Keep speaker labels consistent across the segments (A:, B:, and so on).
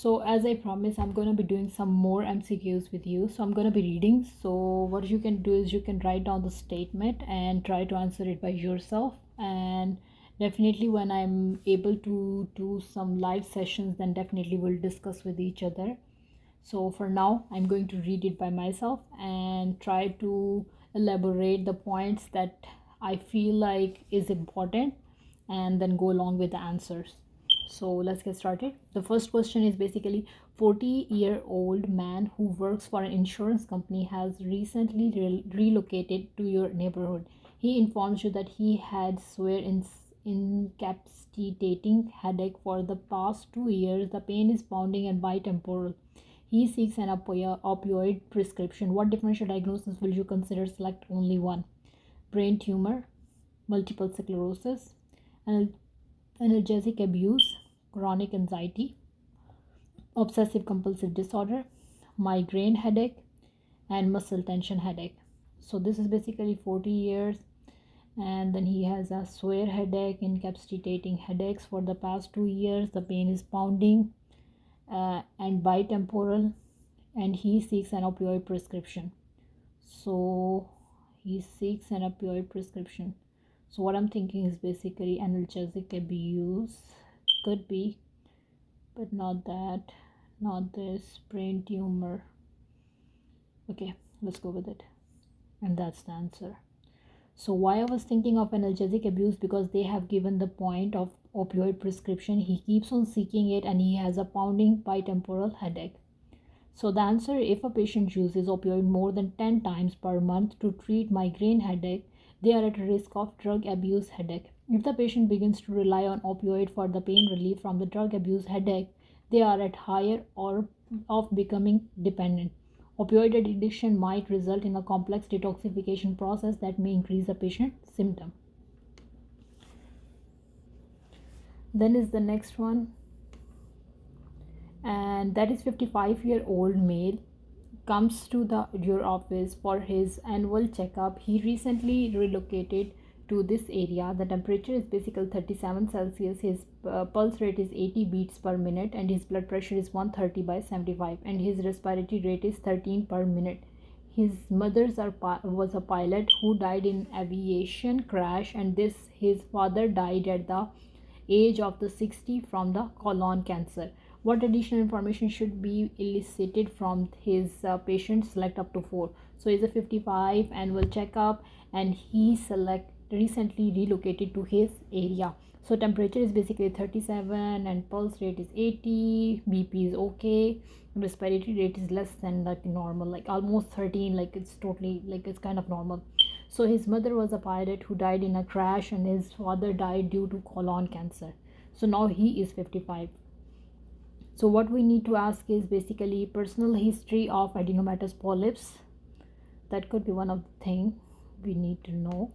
A: So as I promised, I'm going to be doing some more MCQs with you. So I'm going to be reading. So what you can do is you can write down the statement and try to answer it by yourself. And definitely when I'm able to do some live sessions, then definitely we'll discuss with each other. So for now, I'm going to read it by myself and try to elaborate the points that I feel like is important and then go along with the answers. So let's get started. The first question is basically 40-year-old man who works for an insurance company has recently relocated to your neighborhood. He informs you that he had incapacitating headache for the past 2 years. The pain is pounding and bitemporal. He seeks an opioid prescription. What differential diagnosis will you consider? Select only one. Brain tumor, multiple sclerosis, analgesic abuse, chronic anxiety, obsessive compulsive disorder, migraine headache, and muscle tension headache. So this is basically 40 years, and then he has a severe headache, incapacitating headaches for the past 2 years. The pain is pounding and bitemporal, and he seeks an opioid prescription. So he seeks an opioid prescription. So what I'm thinking is basically analgesic abuse, could be, but not that, not this. Brain tumor. Okay, let's go with it. And that's the answer. So why I was thinking of analgesic abuse, because they have given the point of opioid prescription. He keeps on seeking it and he has a pounding bitemporal headache. So the answer, if a patient uses opioid more than 10 times per month to treat migraine headache, they are at risk of drug abuse headache. If the patient begins to rely on opioid for the pain relief from the drug abuse headache, they are at higher or of becoming dependent. Opioid addiction might result in a complex detoxification process that may increase the patient's symptom. Then is the next one, and that is 55-year-old male comes to your office for his annual checkup. He recently relocated to this area. The temperature is basically 37 Celsius. His pulse rate is 80 beats per minute, and his blood pressure is 130 by 75, and his respiratory rate is 13 per minute. His was a pilot who died in aviation crash, and his father died at the age of the 60 from the colon cancer. What additional information should be elicited from his patient? Select up to 4. So he's a 55 annual checkup, and he recently relocated to his area. So temperature is basically 37 and pulse rate is 80, BP is okay, respiratory rate is less than like normal, like almost 13, like it's totally, like it's kind of normal. So his mother was a pilot who died in a crash, and his father died due to colon cancer. So now he is 55. So what we need to ask is basically personal history of adenomatous polyps. That could be one of the things we need to know.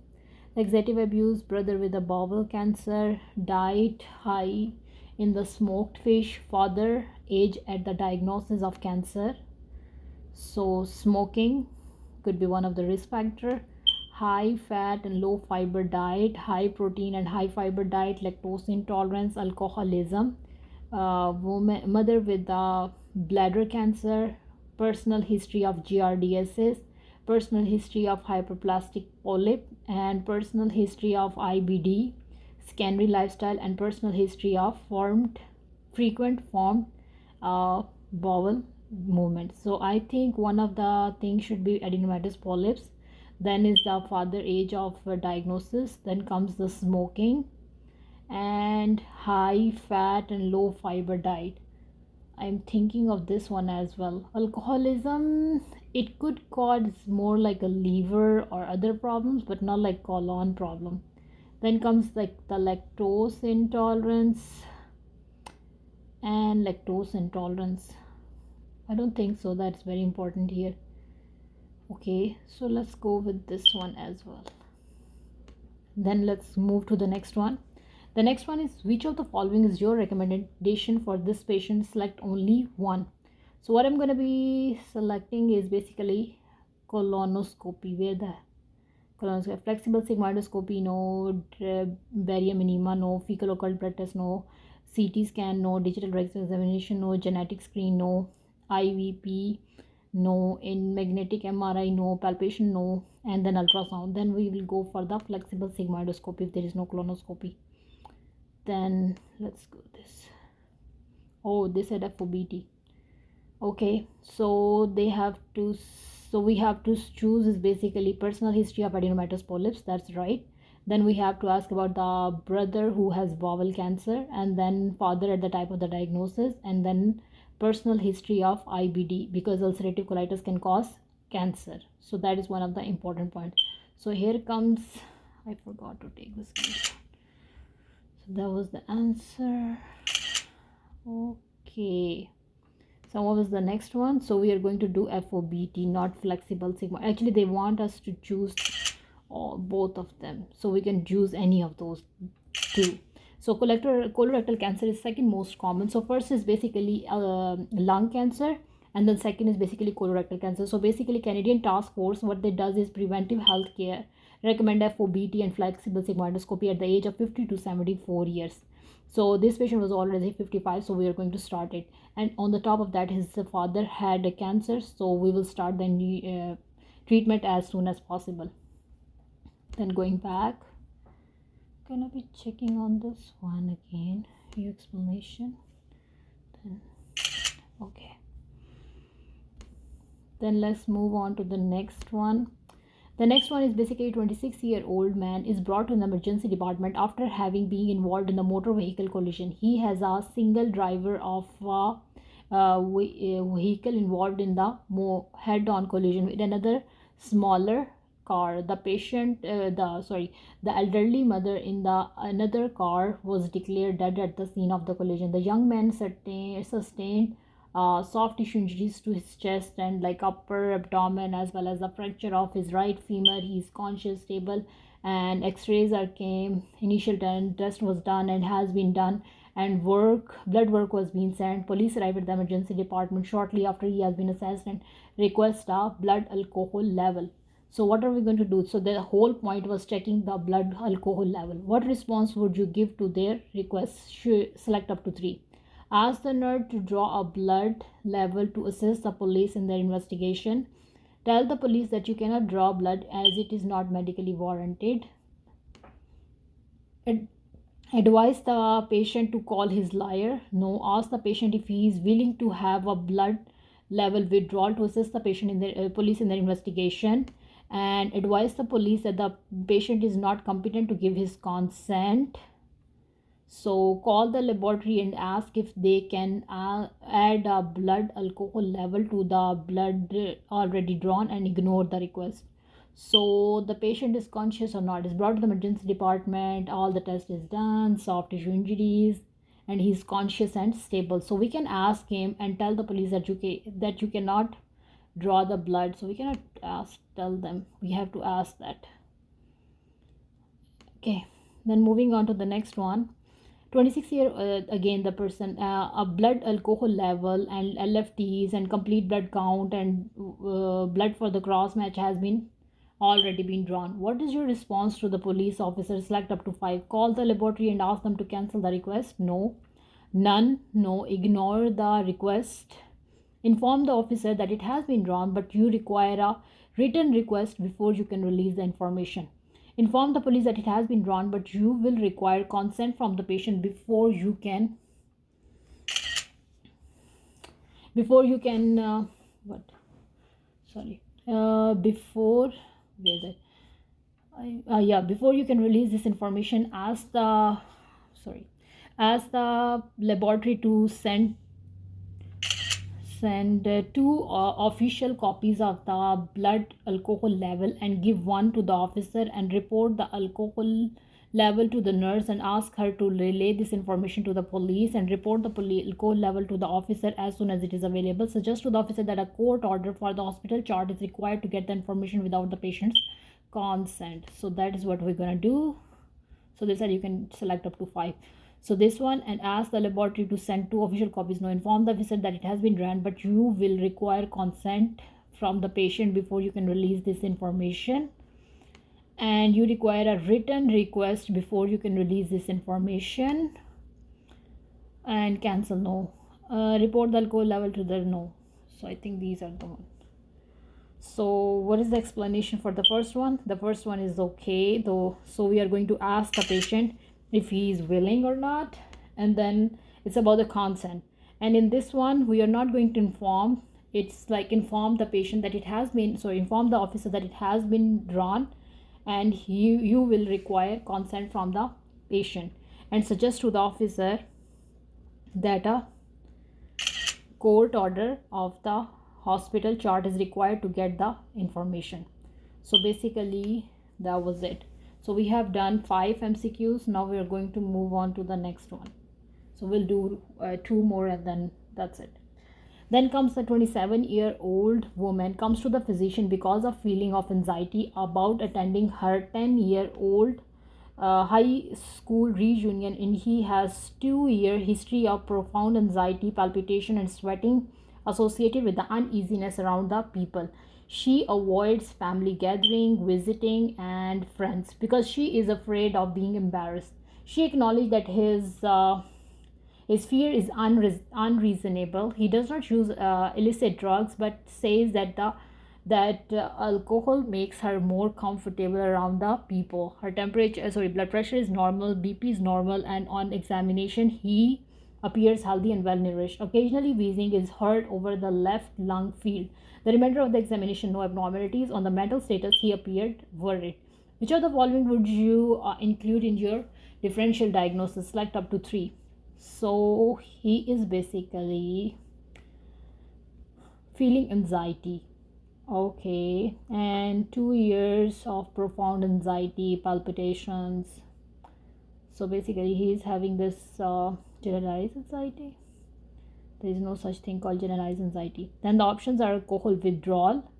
A: Laxative abuse, brother with a bowel cancer, diet high in the smoked fish, father age at the diagnosis of cancer. So smoking could be one of the risk factor. High fat and low fiber diet, high protein and high fiber diet, lactose intolerance, alcoholism, mother with bladder cancer, personal history of GRDSS, personal history of hyperplastic polyp, and personal history of IBD, secondary lifestyle, and personal history of frequent formed bowel movement. So I think one of the things should be adenomatous polyps. Then is the father age of diagnosis. Then comes the smoking and high fat and low fiber diet. I'm thinking of this one as well. Alcoholism, it could cause more like a liver or other problems, but not like colon problem. Then comes like the lactose intolerance and lactose intolerance. I don't think so. That's very important here. Okay, so let's go with this one as well. Then let's move to the next one. The next one is, which of the following is your recommendation for this patient? Select only one. So what I'm going to be selecting is basically colonoscopy. Where the colonoscopy? Flexible sigmoidoscopy, no. Barium enema, no. Fecal occult blood test, no. CT scan, no. Digital rectal examination, no. Genetic screen, no. IVP, no. In magnetic MRI, no. Palpation, no. And then ultrasound. Then we will go for the flexible sigmoidoscopy if there is no colonoscopy. Then let's go this. Oh, they said FOBT. Okay, so they have to, so we have to choose is basically personal history of adenomatous polyps. That's right. Then we have to ask about the brother who has bowel cancer, and then father at the type of the diagnosis, and then personal history of IBD, because ulcerative colitis can cause cancer. So that is one of the important points. So here comes, I forgot to take this. So that was the answer. Okay, so what was the next one? So we are going to do FOBT, not flexible sigma. Actually they want us to choose both of them, so we can choose any of those two. So colorectal cancer is second most common. So first is basically lung cancer, and then second is basically colorectal cancer. So basically Canadian task force, what they does is preventive health care recommend FOBT and flexible sigmoidoscopy at the age of 50 to 74 years. So this patient was already 55, so we are going to start it. And on the top of that, his father had a cancer, so we will start the treatment as soon as possible. Then going back, gonna be checking on this one again, your explanation. Then okay, then let's move on to the next one. The next one is basically 26-year-old man is brought to the emergency department after having been involved in the motor vehicle collision. He has a single driver of vehicle involved in the head-on collision with another smaller car. The patient, the elderly mother in the another car was declared dead at the scene of the collision. The young man sustained soft tissue injuries to his chest and like upper abdomen, as well as a fracture of his right femur. He is conscious, stable, and x-rays are came. Initial test was done and has been done, and blood work was being sent. Police arrived at the emergency department shortly after he has been assessed and request a blood alcohol level. So what are we going to do? So the whole point was checking the blood alcohol level. What response would you give to their request? Select up to 3. Ask the nurse to draw a blood level to assist the police in their investigation. Tell the police that you cannot draw blood as it is not medically warranted. Advise the patient to call his lawyer. No. Ask the patient if he is willing to have a blood level withdrawal to assist the patient in the police in their investigation. And advise the police that the patient is not competent to give his consent. So call the laboratory and ask if they can add a blood alcohol level to the blood already drawn, and ignore the request. So the patient is conscious or not, is brought to the emergency department, all the test is done, soft tissue injuries, and he's conscious and stable. So we can ask him and tell the police that you cannot draw the blood. So we cannot tell them, we have to ask that. Okay, then moving on to the next one. 26-year again the person, a blood alcohol level and LFTs and complete blood count and blood for the cross match has been already been drawn. What is your response to the police officer? Select up to 5. Call the laboratory and ask them to cancel the request. No. None. No. Ignore the request. Inform the officer that it has been drawn, but you require a written request before you can release the information. Inform the police that it has been drawn, but you will require consent from the patient before you can before you can release this information. Ask the laboratory to send two official copies of the blood alcohol level and give one to the officer, and report the alcohol level to the nurse and ask her to relay this information to the police, and report the alcohol level to the officer as soon as it is available. Suggest to the officer that a court order for the hospital chart is required to get the information without the patient's consent. So that is what we're gonna do. So they said you can select up to 5. So this one, and ask the laboratory to send 2 official copies. Now inform the officer that it has been drawn, but you will require consent from the patient before you can release this information, and you require a written request before you can release this information. and cancel, no. Report the alcohol level to the, no. So I think these are the one. So what is the explanation for the first one? The first one is okay though, so we are going to ask the patient if he is willing or not, and then it's about the consent. And in this one we are not going to inform, it's like inform the patient that it has been, so inform the officer that it has been drawn, and you will require consent from the patient, and suggest to the officer that a court order of the hospital chart is required to get the information. So basically that was it. So we have done 5 MCQs. Now we are going to move on to the next one. So we'll do 2 more and then that's it. Then comes the 27-year-old woman comes to the physician because of feeling of anxiety about attending her 10-year-old high school reunion, and he has 2-year history of profound anxiety, palpitation and sweating associated with the uneasiness around the people. She avoids family gathering, visiting and friends because she is afraid of being embarrassed. She acknowledged that his fear is unreasonable. He does not use illicit drugs, but says that alcohol makes her more comfortable around the people. Her blood pressure is normal, BP is normal, and on examination he appears healthy and well nourished. Occasionally wheezing is heard over the left lung field. The remainder of the examination, no abnormalities. On the mental status, he appeared worried. Which of the following would you include in your differential diagnosis? Select up to 3. So he is basically feeling anxiety. Okay, and 2 years of profound anxiety, palpitations. So basically he is having this generalized anxiety. There is no such thing called generalized anxiety. Then the options are alcohol withdrawal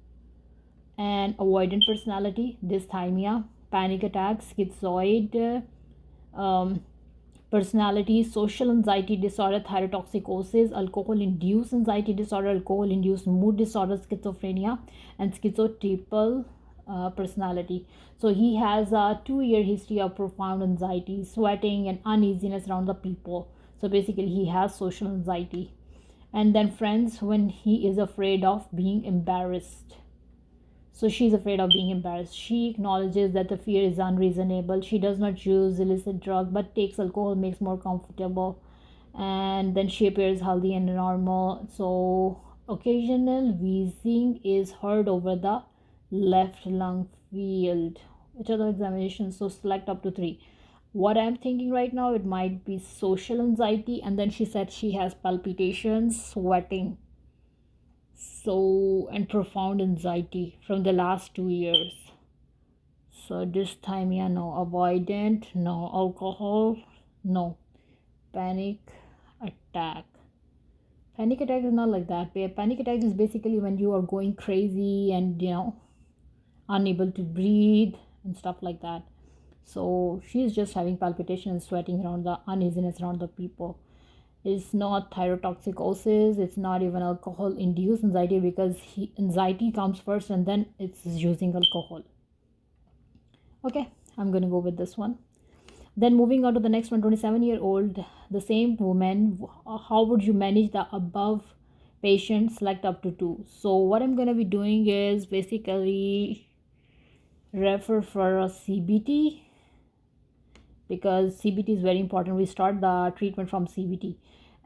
A: and avoidant personality, dysthymia, panic attacks, schizoid personality, social anxiety disorder, thyrotoxicosis, alcohol-induced anxiety disorder, alcohol-induced mood disorder, schizophrenia, and schizotypal personality. So he has a 2-year history of profound anxiety, sweating, and uneasiness around the people. So basically, he has social anxiety. And then friends, when he is afraid of being embarrassed. So she's afraid of being embarrassed. She acknowledges that the fear is unreasonable. She does not use illicit drug but takes alcohol, makes more comfortable. And then she appears healthy and normal. So occasional wheezing is heard over the left lung field. Which other examinations? So select up to 3. What I'm thinking right now, it might be social anxiety. And then she said she has palpitations, sweating, so and profound anxiety from the last 2 years. So dysthymia, no. Avoidant, no. Alcohol, no. Panic attack is not like that. Panic attack is basically when you are going crazy and unable to breathe and stuff like that. So she's just having palpitation and sweating around the uneasiness around the people. It's not thyrotoxicosis, it's not even alcohol induced anxiety, because anxiety comes first and then it's using alcohol. Okay, I'm gonna go with this one. Then moving on to the next one, 27-year-old, the same woman. How would you manage the above patient? Select up to 2. So what I'm gonna be doing is basically refer for a CBT, because CBT is very important. We start the treatment from CBT.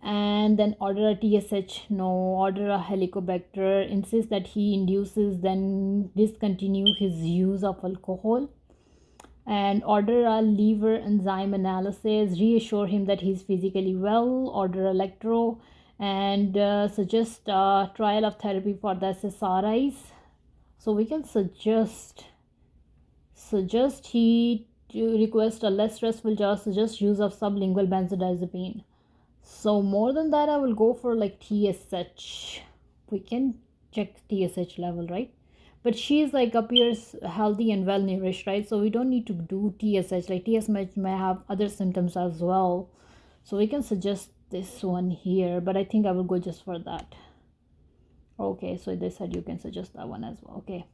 A: And then order a TSH, no. Order a Helicobacter, insist that he induces, then discontinue his use of alcohol. And order a liver enzyme analysis, reassure him that he's physically well. Order electro, and suggest trial of therapy for the SSRIs. So we can suggest he to request a less stressful job, suggest use of sublingual benzodiazepine. So more than that, I will go for like TSH. We can check TSH level, right? But she's like appears healthy and well nourished, right? So we don't need to do TSH. Like TSH may have other symptoms as well. So we can suggest this one here, but I think I will go just for that. Okay, so they said you can suggest that one as well. Okay.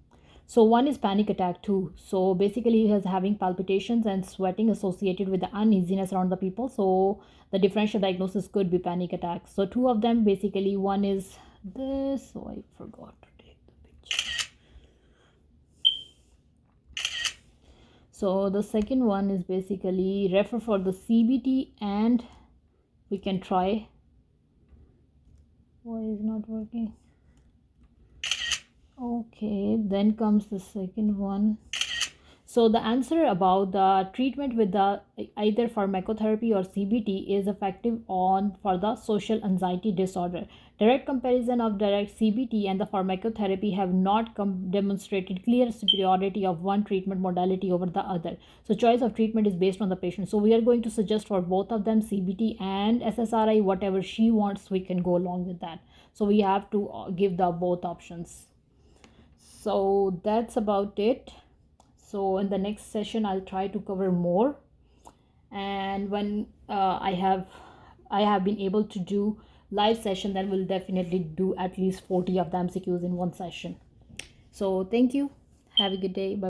A: So one is panic attack too. So basically he was having palpitations and sweating associated with the uneasiness around the people. So the differential diagnosis could be panic attack. So two of them basically, one is this. So I forgot to take the picture. So the second one is basically refer for the CBT, and we can try. Why is not working? Okay, then comes the second one. So the answer about the treatment with the either pharmacotherapy or CBT is effective on for the social anxiety disorder. Direct comparison of direct CBT and the pharmacotherapy have not demonstrated clear superiority of one treatment modality over the other. So choice of treatment is based on the patient. So we are going to suggest for both of them, CBT and SSRI, whatever she wants, we can go along with that. So we have to give the both options. So that's about it. So in the next session I'll try to cover more, and when I have been able to do live session, then we'll definitely do at least 40 of the MCQs in one session. So thank you, have a good day, bye.